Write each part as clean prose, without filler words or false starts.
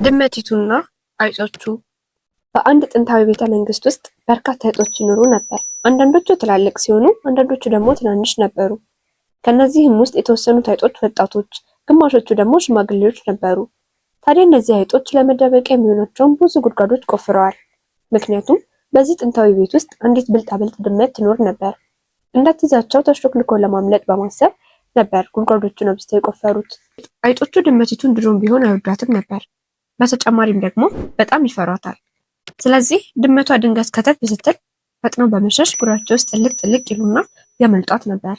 ድመቲቱና አይጦቹ በአንድ ጥንታዊ ቤተ መንግስት ውስጥ በርካታ አይጦች ይኖሩ ነበር። አንዳንዶቹ ትላልቅ ሲሆኑ፣ አንዳንዶቹ ደግሞ ትናንሽ ነበሩ። ከነዚህም ውስጥ የተወሰኑት አይጦች ወጣቶች፣ ግማሾቹ ደግሞ ሽማግሌዎች ነበሩ። ታዲያ እነዚህ አይጦች ለመደበቂያ የሚሆናቸውን ብዙ ጉድጓዶች ቆፍረዋል። ምክንያቱም በዚህ ጥንታዊ ቤት ውስጥ አንዲት ብልጣብልጥ ድመት ትኖር ነበር። እንዳትይዛቸው ተሽሎክልኮ ለማምለጥ በማሰብ ነበር ጉድጓዶቹን አብዝተው የቆፈሩት። አይጦቹ ድመቲቱን ድሮም ቢሆን አይወዷትም ነበር። በተጨማሪም ደግሞ በጣም ይፈሯታል። ስለዚህ ድመቷ ድንገት ከተት ስትል ፈጥነው በመሸሽ ጉራቸው ውስጥ ጥልቅ ይሉና ያመልጧት ነበር።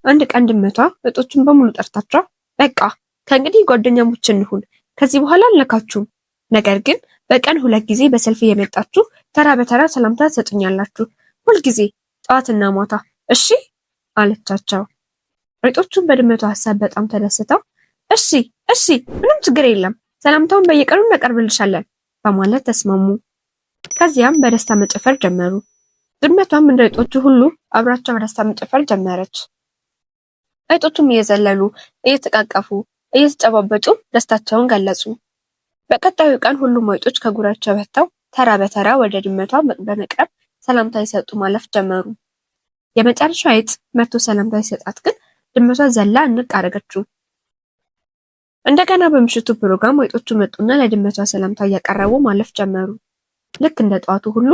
አንድ ቀን ድመቷ አይጦቹን በሙሉ ጠርታቸው በቃ ከእንግዲህ ጓደኛሞች እንሁን፣ ከዚህ በኋላ አልነካችሁም፣ ነገር ግን በቀን 2 ጊዜ በሰልፍ እየመጣችሁ ተራ በተራ ሰላምታ ትሰጡኛላችሁ፣ ሁልጊዜ ጠዋትና ማታ እሺ አለቻቸው። አይጦቹም በድመቷ ሀሳብ በጣም ተደስተው እሺ ምንም ችግር የለም፣ ሰላምታውን በየቀኑ እናቀርብልሻለን በማለት ተስማሙ። ከዚያም በደስታ መጨፈር ጀመሩ። ድመቷም እንደ አይጦቹ ሁሉ አብራቸው በደስታ መጨፈር ጀመረች። አይጦቹም እየዘለሉ፣ እየተቃቀፉ፣ እየተጨባበጡ ደስታቸውን ገለጹ። በቀጣዩ ቀን ሁሉም አይጦች ከጉራቸው ወጥተው ተራ በተራ ወደ ድመቷ በመቅረብ ሰላምታ ይሰጡ ማለፍ ጀመሩ። የመጨረሻው አይጥ መጥቶ ሰላምታ ይሰጣት ግን ድመቷ ዘላ እንቅ አደረገችው። እንደገና በምሽቱ ፕሮግራም አይጦቹ መጡና ለድመቷ ሰላምታ እያቀረቡ ማለፍ ጀመሩ። ልክ እንደ ጠዋቱ ሁሉ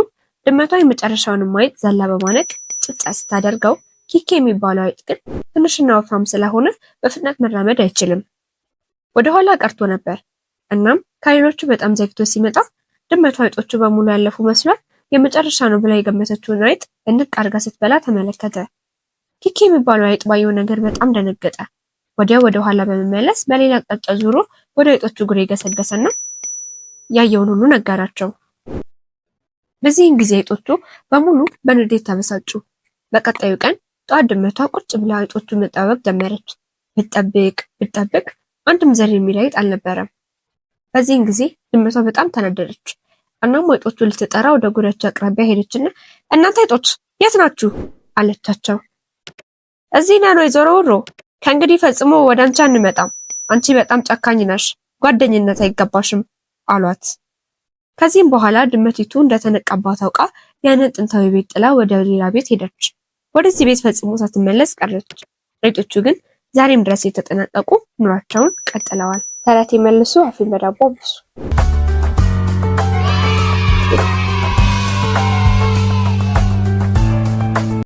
ድመቷ የመጨረሻውንም አይጥ ዘላ በማነቅ ጭጫ ስታደርገው፣ ኪኬ የሚባለው አይጥ ግን ትንሽና ወፍራም ስለሆነ በፍጥነት መራመድ አይችልም። ወደ ኋላ ቀርቶ ነበር። እናም ከሌሎቹ በጣም ዘግቶ ሲመጣ ድመቷ አይጦቹ በሙሉ ያለፉ መስሏት የመጨረሻ ነው ብላ የገመተችውን አይጥ እንቅ አድርጋ ስትበላ ተመለከተ። ኪኬ የሚባለው አይጥ ባየው ነገር በጣም ደነገጠ። ወዲያው ወደ ኋላ በመመለስ በሌላ አቅጣጫ ዙሮ ወደ አይጦቹ ጉሬ ገሰገሰና ያየውን ሁሉ ነገራቸው። በዚህን ጊዜ አይጦቹ በሙሉ በንዴት ተበሳጩ። በቀጣዩ ቀን ጠዋት ድመቷ ቁጭ ብላ አይጦቹ መጠባበቅ ጀመረች። ብትጠብቅ አንድም ዘር የሚል አይጥ አልነበረም። በዚህን ጊዜ ድመቷ በጣም ተናደደች። እናም አይጦቹ ልትጠራ ወደ ጉሬያቸው አቅራቢያ ሄደችና እናንተ አይጦች የት ናችሁ አለቻቸው። እዚህ ነን ወይዘሮ ውሮ፣ ከእንግዲህ ፈጽሞ ወደ አንቺ አንመጣም፣ አንቺ በጣም ጨካኝ ነሽ፣ ጓደኝነት አይገባሽም አሏት። ከዚህም በኋላ ድመቲቱ እንደተነቃባት አውቃ ያንን ጥንታዊ ቤት ጥላ ወደ ሌላ ቤት ሄደች። ወደዚህ ቤት ፈጽሞ ሳትመለስ ቀረች። አይጦቹ ግን ዛሬም ድረስ የተጠናቀቁ ኑሯቸውን ቀጥለዋል። ተረት ይመልሱ አፌን በዳቦ አብሱ።